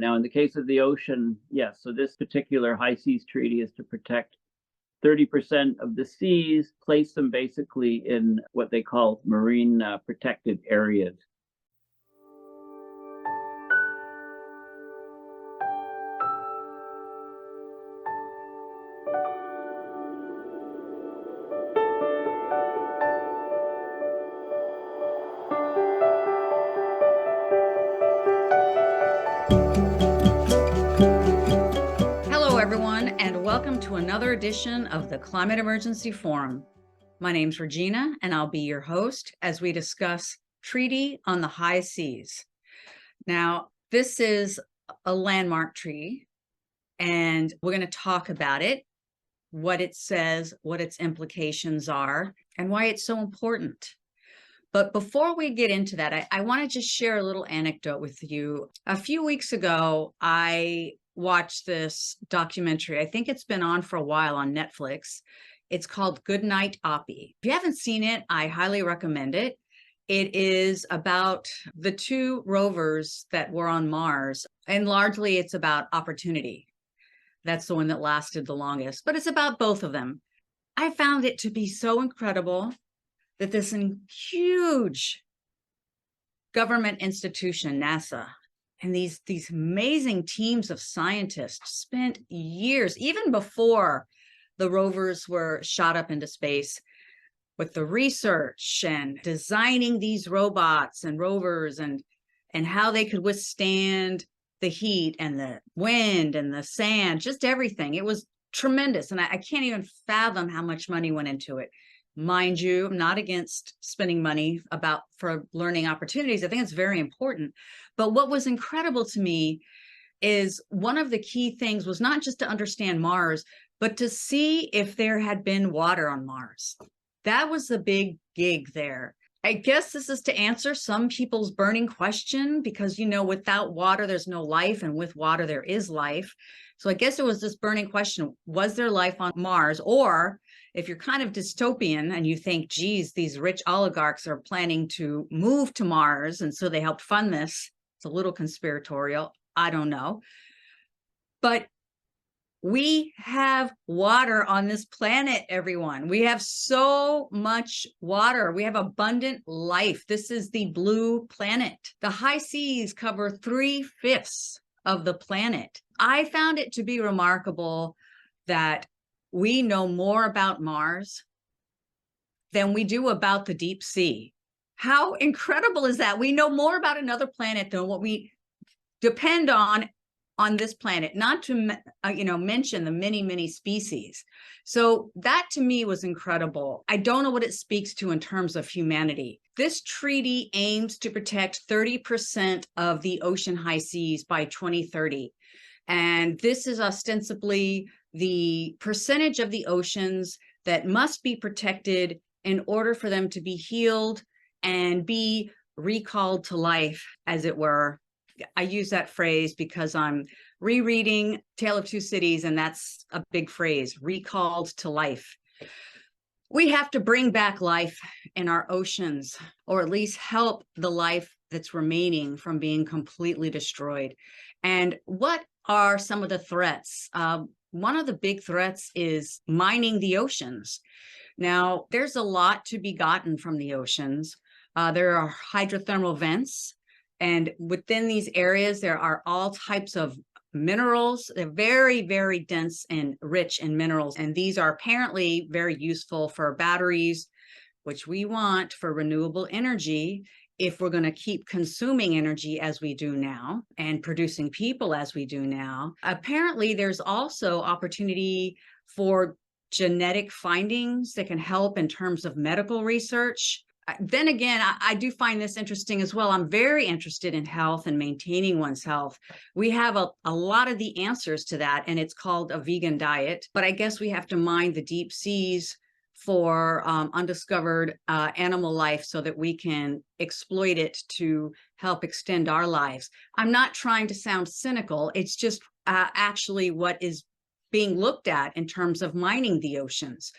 Now, in the case of the ocean, yes, so this particular high seas treaty is to protect 30% of the seas, place them basically in what they call marine protected areas. Hello, everyone, and welcome to another edition of the Climate Emergency Forum. My name's Regina, and I'll be your host as we discuss Treaty on the High Seas. Now, this is a landmark treaty, and we're going to talk about it, what it says, what its implications are, and why it's so important. But before we get into that, I want to just share a little anecdote with you. A few weeks ago, I watched this documentary. I think it's been on for a while on Netflix. It's called Goodnight Oppie. If you haven't seen it, I highly recommend it. It is about the two rovers that were on Mars, and largely it's about Opportunity. That's the one that lasted the longest, but it's about both of them. I found it to be so incredible that this huge government institution, NASA, and these amazing teams of scientists spent years, even before the rovers were shot up into space, with the research and designing these robots and rovers and how they could withstand the heat and the wind and the sand, just everything. It was tremendous. And I can't even fathom how much money went into it. Mind you, I'm not against spending money for learning opportunities. I think it's very important. But what was incredible to me is one of the key things was not just to understand Mars, but to see if there had been water on Mars. That was the big gig there. I guess this is to answer some people's burning question because, without water, there's no life, and with water, there is life. So I guess it was this burning question, was there life on Mars? Or if you're kind of dystopian and you think, geez, these rich oligarchs are planning to move to Mars, and so they helped fund this, it's a little conspiratorial, I don't know. But we have water on this planet, everyone. We have so much water. We have abundant life. This is the blue planet. The high seas cover 3/5 of the planet. I found it to be remarkable that we know more about Mars than we do about the deep sea. How incredible is that? We know more about another planet than what we depend on this planet, not to mention the many species. So that to me was incredible. I don't know what it speaks to in terms of humanity. This treaty aims to protect 30% of the ocean high seas by 2030. And this is ostensibly the percentage of the oceans that must be protected in order for them to be healed and be recalled to life, as it were. I use that phrase because I'm rereading Tale of Two Cities, and that's a big phrase, recalled to life. We have to bring back life in our oceans, or at least help the life that's remaining from being completely destroyed. And what are some of the threats? One of the big threats is mining the oceans. Now, there's a lot to be gotten from the oceans. There are hydrothermal vents. And within these areas, there are all types of minerals. They're very, very dense and rich in minerals. And these are apparently very useful for batteries, which we want for renewable energy if we're going to keep consuming energy as we do now and producing people as we do now. Apparently, there's also opportunity for genetic findings that can help in terms of medical research. Then again, I do find this interesting as well. I'm very interested in health and maintaining one's health. We have a lot of the answers to that, and it's called a vegan diet. But I guess we have to mine the deep seas for undiscovered animal life so that we can exploit it to help extend our lives. I'm not trying to sound cynical. It's just actually what is being looked at in terms of mining the oceans.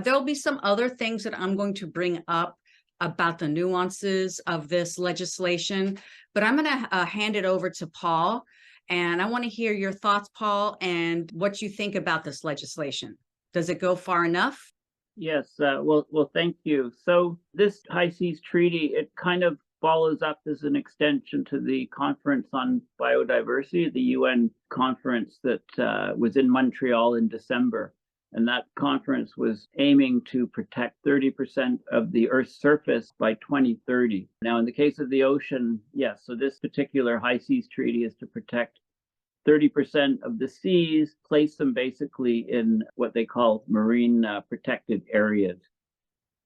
There'll be some other things that I'm going to bring up about the nuances of this legislation, but I'm going to hand it over to Paul, And I want to hear your thoughts, Paul, and what you think about this legislation. Does it go far enough? Yes, well, thank you. So this High Seas Treaty, it kind of follows up as an extension to the Conference on Biodiversity, the UN conference that was in Montreal in December. And that conference was aiming to protect 30% of the Earth's surface by 2030. Now, in the case of the ocean, yes, so this particular High Seas Treaty is to protect 30% of the seas, place them basically in what they call marine protected areas.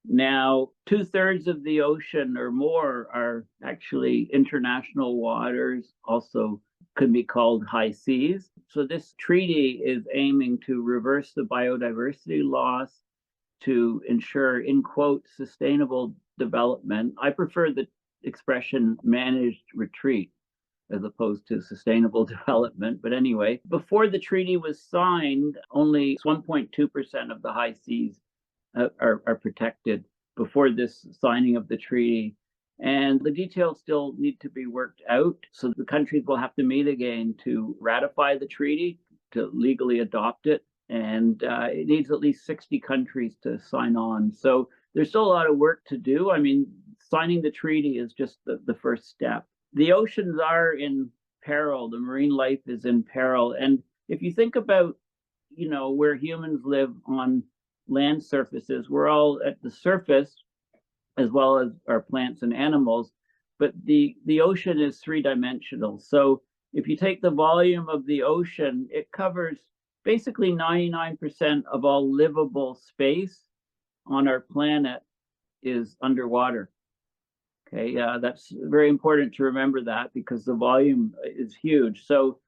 Now, 2/3 of the ocean or more are actually international waters, also could be called high seas. So this treaty is aiming to reverse the biodiversity loss to ensure, in quote, sustainable development. I prefer the expression managed retreat as opposed to sustainable development. But anyway, before the treaty was signed, only 1.2% of the high seas are protected before this signing of the treaty. And the details still need to be worked out. So the countries will have to meet again to ratify the treaty, to legally adopt it. And it needs at least 60 countries to sign on. So there's still a lot of work to do. I mean, signing the treaty is just the first step. The oceans are in peril. The marine life is in peril. And if you think about, where humans live on land surfaces, we're all at the surface as well as our plants and animals, but the ocean is three-dimensional. So if you take the volume of the ocean, it covers basically 99% of all livable space on our planet is underwater. Okay, that's very important to remember that because the volume is huge. So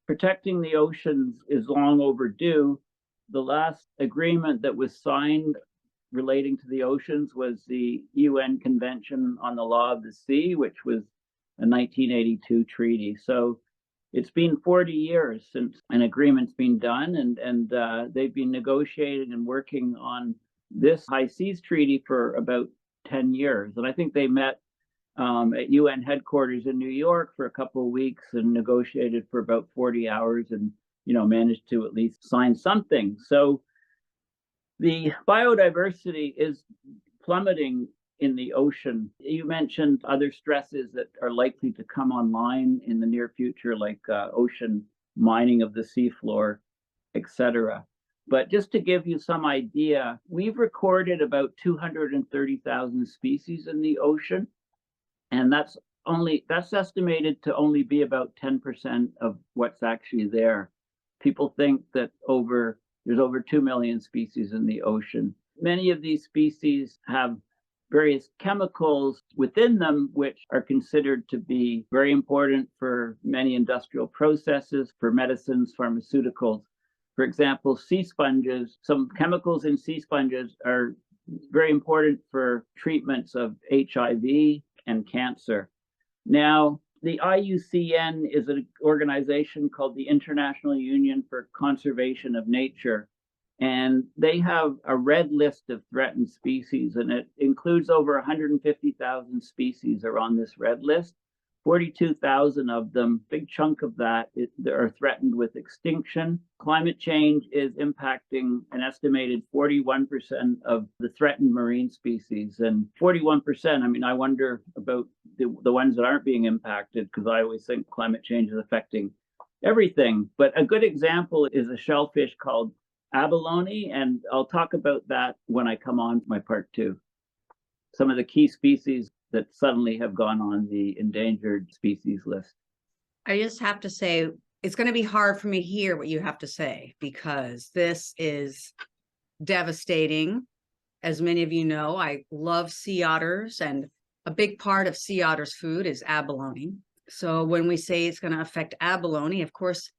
protecting the oceans is long overdue. The last agreement that was signed relating to the oceans was the UN Convention on the Law of the Sea, which was a 1982 treaty. So it's been 40 years since an agreement's been done, and they've been negotiating and working on this High Seas Treaty for about 10 years. And I think they met at UN headquarters in New York for a couple of weeks and negotiated for about 40 hours and, managed to at least sign something. So the biodiversity is plummeting in the ocean. You mentioned other stresses that are likely to come online in the near future, like ocean mining of the seafloor, etc. But just to give you some idea, we've recorded about 230,000 species in the ocean. And that's estimated to only be about 10% of what's actually there. People think that there's over 2 million species in the ocean. Many of these species have various chemicals within them, which are considered to be very important for many industrial processes, for medicines, pharmaceuticals. For example, sea sponges, some chemicals in sea sponges are very important for treatments of HIV and cancer. Now, the IUCN is an organization called the International Union for Conservation of Nature, and they have a red list of threatened species, and it includes over 150,000 species are on this red list. 42,000 of them, big chunk of that, are threatened with extinction. Climate change is impacting an estimated 41% of the threatened marine species. And 41%, I mean, I wonder about the ones that aren't being impacted, because I always think climate change is affecting everything. But a good example is a shellfish called Abalone, and I'll talk about that when I come on to my part two. Some of the key species that suddenly have gone on the endangered species list. I just have to say, it's going to be hard for me to hear what you have to say because this is devastating. As many of you know, I love sea otters, and a big part of sea otters' food is abalone. So when we say it's going to affect abalone, of course,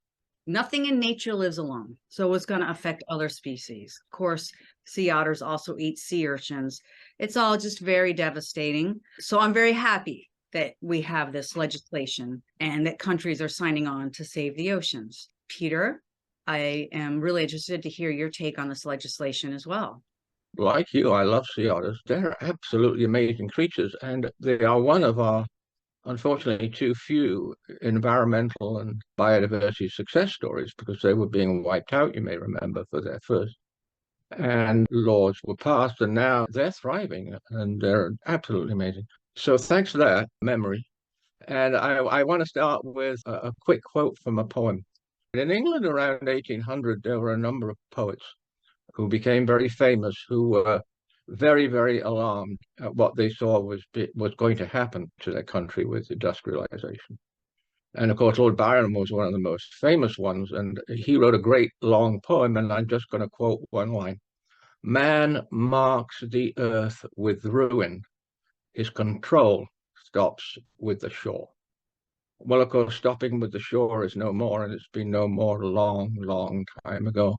nothing in nature lives alone. So it's going to affect other species. Of course, sea otters also eat sea urchins. It's all just very devastating. So I'm very happy that we have this legislation and that countries are signing on to save the oceans. Peter, I am really interested to hear your take on this legislation as well. Like you, I love sea otters. They're absolutely amazing creatures, and they are one of our unfortunately too few environmental and biodiversity success stories because they were being wiped out, you may remember, for their first. And laws were passed, and now they're thriving and they're absolutely amazing. So thanks for that memory. And I want to start with a quick quote from a poem. In England around 1800, there were a number of poets who became very famous, who were very, very alarmed at what they saw was going to happen to their country with industrialization. And of course, Lord Byron was one of the most famous ones, and he wrote a great long poem, and I'm just going to quote one line. Man marks the earth with ruin. His control stops with the shore. Well, of course, stopping with the shore is no more, and it's been no more a long, long time ago.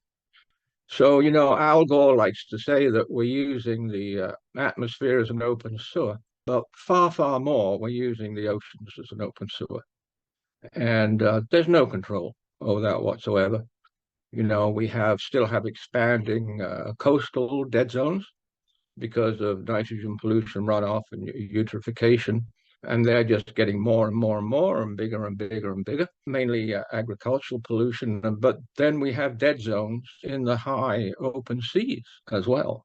So, Al Gore likes to say that we're using the atmosphere as an open sewer, but far, far more, we're using the oceans as an open sewer. And there's no control over that whatsoever. We still have expanding coastal dead zones because of nitrogen pollution runoff and eutrophication. And they're just getting more and more and more and bigger and bigger and bigger, mainly agricultural pollution. But then we have dead zones in the high open seas as well,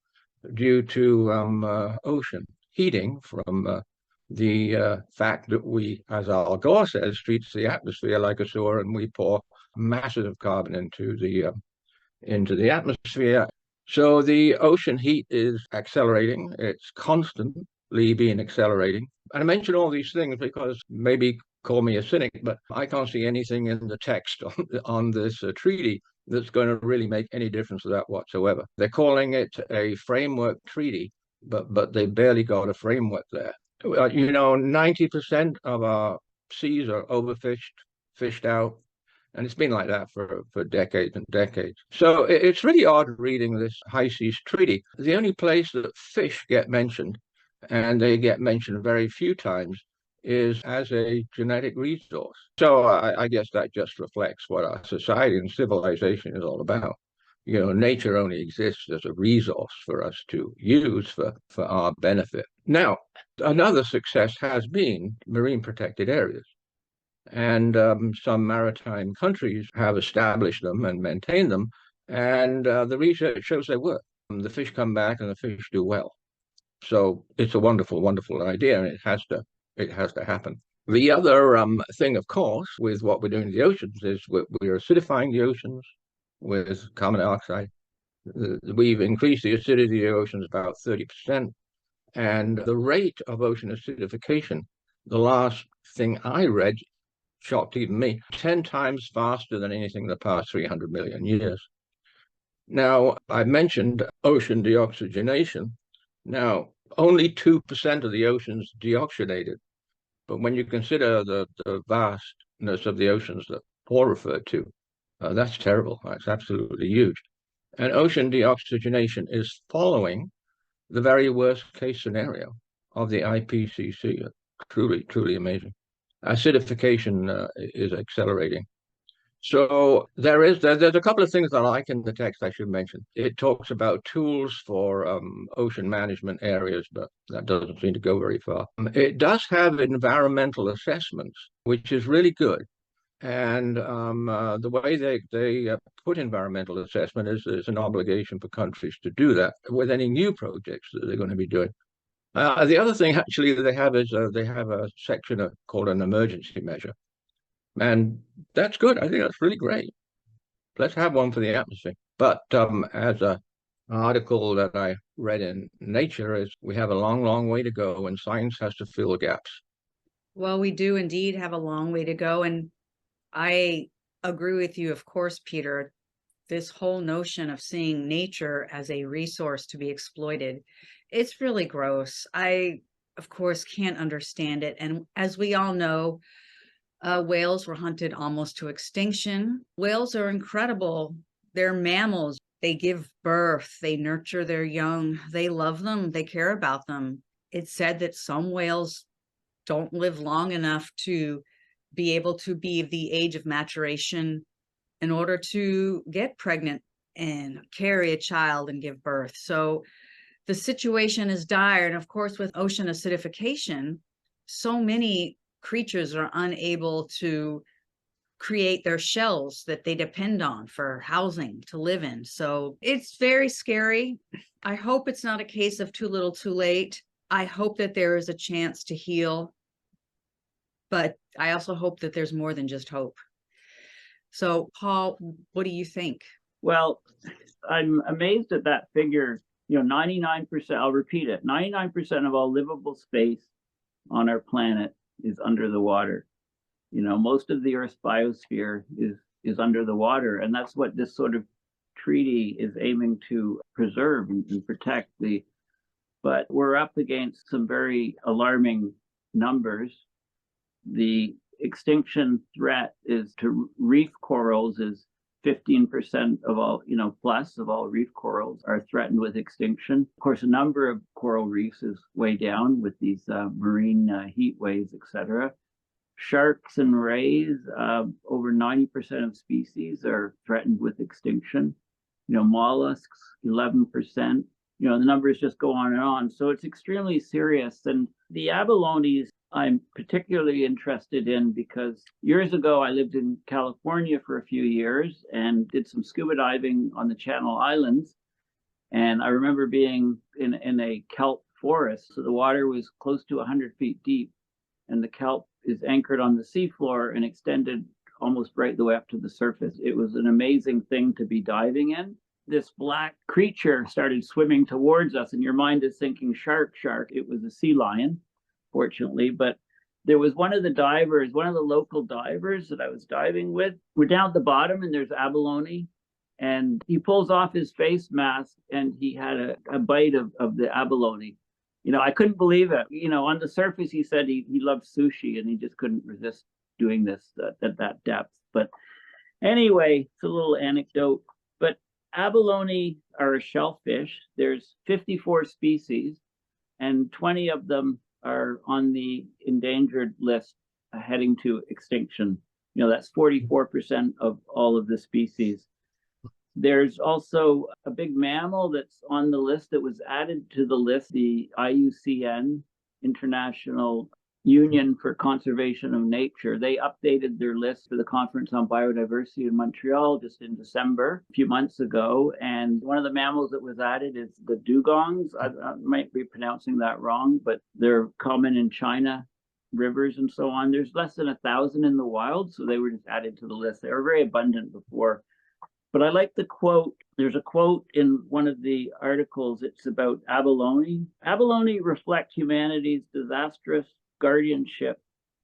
due to ocean heating from the fact that we, as Al Gore says, treats the atmosphere like a sewer, and we pour masses of carbon into the atmosphere. So the ocean heat is accelerating. It's constantly being accelerating. And I mention all these things because maybe call me a cynic, but I can't see anything in the text on this treaty that's going to really make any difference to that whatsoever. They're calling it a framework treaty, but they barely got a framework there. 90% of our seas are overfished, fished out. And it's been like that for decades and decades. So it's really odd reading this high seas treaty. The only place that fish get mentioned, and they get mentioned very few times, is as a genetic resource. So I guess that just reflects what our society and civilization is all about. Nature only exists as a resource for us to use for our benefit. Now, another success has been marine protected areas. And some maritime countries have established them and maintained them. And the research shows they work. The fish come back and the fish do well. So it's a wonderful, wonderful idea, and it has to happen. The other thing, of course, with what we're doing in the oceans is we're acidifying the oceans with carbon dioxide. We've increased the acidity of the oceans about 30%. And the rate of ocean acidification, the last thing I read, shocked even me, 10 times faster than anything in the past 300 million years. Now, I mentioned ocean deoxygenation. Now, only 2% of the ocean's deoxygenated. But when you consider the vastness of the oceans that Paul referred to, that's terrible. That's absolutely huge. And ocean deoxygenation is following the very worst case scenario of the IPCC. Truly, truly amazing. Acidification is accelerating. So there's a couple of things I like in the text I should mention. It talks about tools for ocean management areas, but that doesn't seem to go very far. It does have environmental assessments, which is really good. And the way they put environmental assessment is there's an obligation for countries to do that with any new projects that they're going to be doing. The other thing actually that they have is they have a section called an emergency measure. And that's good. I think that's really great. Let's have one for the atmosphere. But as an article that I read in Nature is we have a long, long way to go and science has to fill the gaps. Well, we do indeed have a long way to go. And I agree with you, of course, Peter. This whole notion of seeing nature as a resource to be exploited, it's really gross. I, of course, can't understand it. And as we all know, whales were hunted almost to extinction. Whales are incredible. They're mammals. They give birth. They nurture their young. They love them. They care about them. It's said that some whales don't live long enough to be able to be of the age of maturation in order to get pregnant and carry a child and give birth. So the situation is dire. And of course, with ocean acidification, so many creatures are unable to create their shells that they depend on for housing to live in. So it's very scary. I hope it's not a case of too little, too late. I hope that there is a chance to heal, but I also hope that there's more than just hope. So, Paul, what do you think? Well, I'm amazed at that figure. 99%, I'll repeat it, 99% of all livable space on our planet is under the water. Most of the Earth's biosphere is under the water, and that's what this sort of treaty is aiming to preserve and protect. But we're up against some very alarming numbers. The extinction threat is to reef corals is 15% of all, plus of all reef corals are threatened with extinction. Of course, a number of coral reefs is way down with these marine heat waves, etc. Sharks and rays, over 90% of species are threatened with extinction. Mollusks, 11%. The numbers just go on and on. So it's extremely serious. And the abalones I'm particularly interested in because years ago I lived in California for a few years and did some scuba diving on the Channel Islands. And I remember being in a kelp forest. So the water was close to 100 feet deep, and the kelp is anchored on the seafloor and extended almost right the way up to the surface. It was an amazing thing to be diving in. This black creature started swimming towards us, and your mind is thinking, shark, shark. It was a sea lion, fortunately. But there was one of the local divers that I was diving with. We're down at the bottom, and there's abalone. And he pulls off his face mask, and he had a bite of the abalone. I couldn't believe it. On the surface, he said he loved sushi, and he just couldn't resist doing this at that depth. But anyway, it's a little anecdote. But abalone are a shellfish. There's 54 species, and 20 of them are on the endangered list heading to extinction. That's 44% of all of the species. There's also a big mammal that's on the list that was added to the list, the IUCN, International Union for Conservation of Nature. They updated their list for the Conference on Biodiversity in Montreal just in December, a few months ago. And one of the mammals that was added is the dugongs. I might be pronouncing that wrong, but they're common in China, rivers and so on. There's less than 1,000 in the wild, so they were just added to the list. They were very abundant before. But I like the quote. There's a quote in one of the articles. It's about abalone. Abalone reflect humanity's disastrous guardianship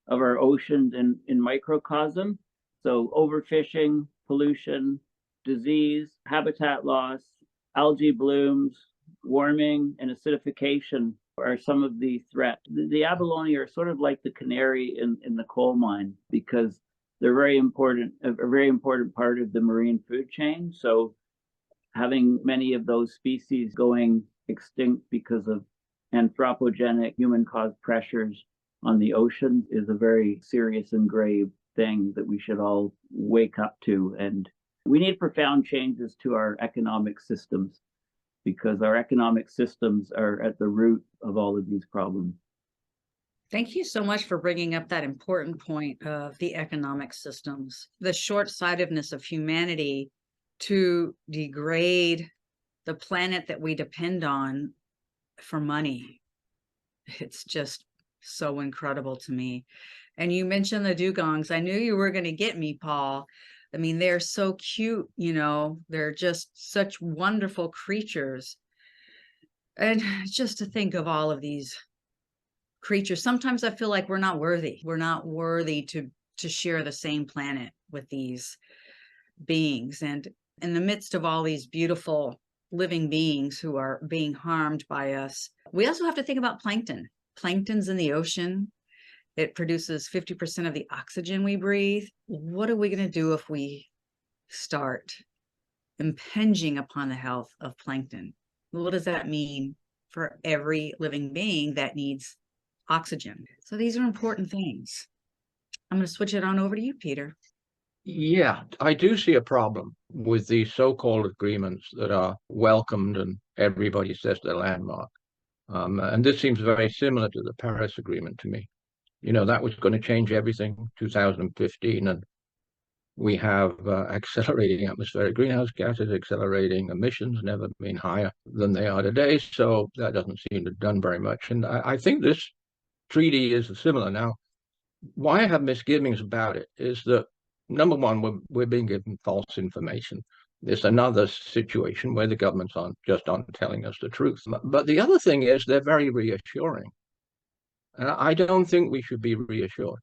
of our oceans in microcosm. So overfishing, pollution, disease, habitat loss, algae blooms, warming, and acidification are some of the threats. The abalone are sort of like the canary in the coal mine because they're a very important part of the marine food chain. So having many of those species going extinct because of anthropogenic human-caused pressures on the ocean is a very serious and grave thing that we should all wake up to. And we need profound changes to our economic systems because our economic systems are at the root of all of these problems. Thank you so much for bringing up that important point of the economic systems, the short-sightedness of humanity to degrade the planet that we depend on for money. It's just so incredible to me. And you mentioned the dugongs. I knew you were going to get me, Paul. I mean, they're so cute, they're just such wonderful creatures. And just to think of all of these creatures, sometimes I feel like we're not worthy. We're not worthy to share the same planet with these beings. And in the midst of all these beautiful living beings who are being harmed by us, we also have to think about plankton. Plankton's in the ocean. It produces 50% of the oxygen we breathe. What are we going to do if we start impinging upon the health of plankton? What does that mean for every living being that needs oxygen? So these are important things. I'm going to switch it on over to you, Peter. Yeah, I do see a problem with these so-called agreements that are welcomed and everybody says they're landmark. And this seems very similar to the Paris Agreement to me. That was going to change everything, 2015. And we have accelerating atmospheric greenhouse gases, accelerating emissions, never been higher than they are today. So that doesn't seem to have done very much. And I think this treaty is similar. Now, why I have misgivings about it is that, number one, we're being given false information. There's another situation where the governments aren't telling us the truth. But the other thing is they're very reassuring. And I don't think we should be reassured.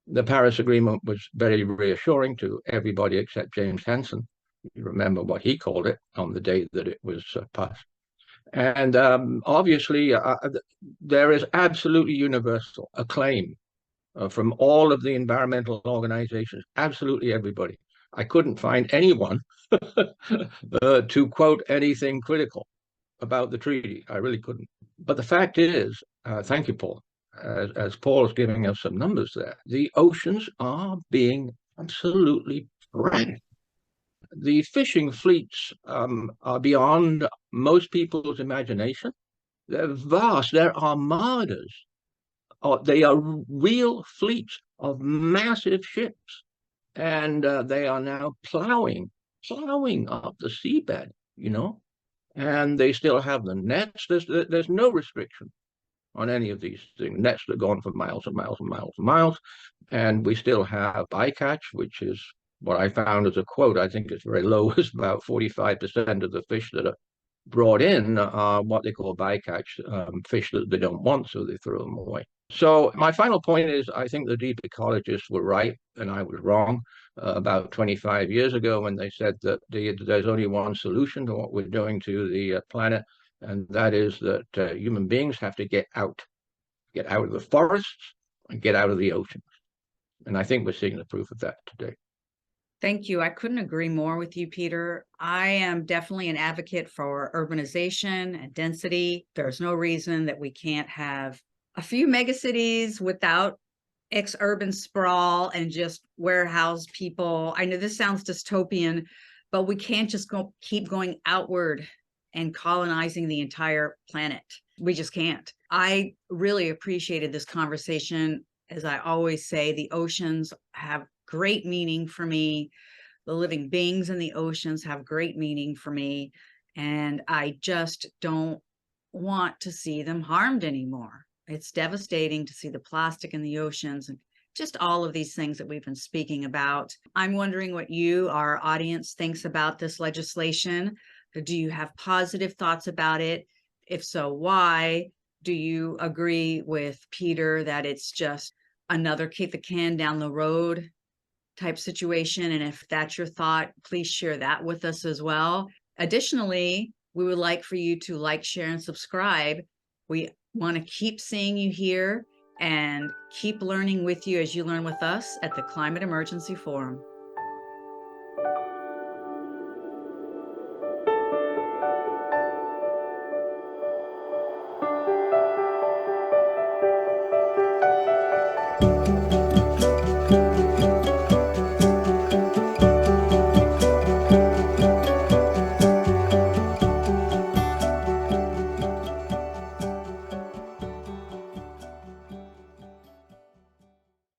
The Paris Agreement was very reassuring to everybody except James Hansen. You remember what he called it on the day that it was passed. And obviously, there is absolutely universal acclaim from all of the environmental organizations, absolutely everybody. I couldn't find anyone to quote anything critical about the treaty. I really couldn't. But the fact is, thank you, Paul, as Paul is giving us some numbers there, the oceans are being absolutely wrecked. The fishing fleets are beyond most people's imagination. They're vast. They're armadas. They are real fleets of massive ships. And they are now plowing up the seabed, and they still have the nets. There's no restriction on any of these things. Nets that go on for miles and miles and miles and miles. And we still have bycatch, which is what I found as a quote. I think it's very low. It's about 45% of the fish that are brought in are what they call bycatch, fish that they don't want, so they throw them away. So my final point is, I think the deep ecologists were right and I was wrong about 25 years ago when they said that there's only one solution to what we're doing to the planet, and that is that human beings have to get out of the forests and get out of the oceans. And I think we're seeing the proof of that today. Thank you. I couldn't agree more with you, Peter. I am definitely an advocate for urbanization and density. There's no reason that we can't have a few megacities without ex-urban sprawl and just warehouse people. I know this sounds dystopian, but we can't just keep going outward and colonizing the entire planet. We just can't. I really appreciated this conversation. As I always say, the oceans have great meaning for me. The living beings in the oceans have great meaning for me. And I just don't want to see them harmed anymore. It's devastating to see the plastic in the oceans and just all of these things that we've been speaking about. I'm wondering what you, our audience, thinks about this legislation. Do you have positive thoughts about it? If so, why? Do you agree with Peter that it's just another kick the can down the road type situation? And if that's your thought, please share that with us as well. Additionally, we would like for you to like, share, and subscribe. We want to keep seeing you here and keep learning with you as you learn with us at the Climate Emergency Forum.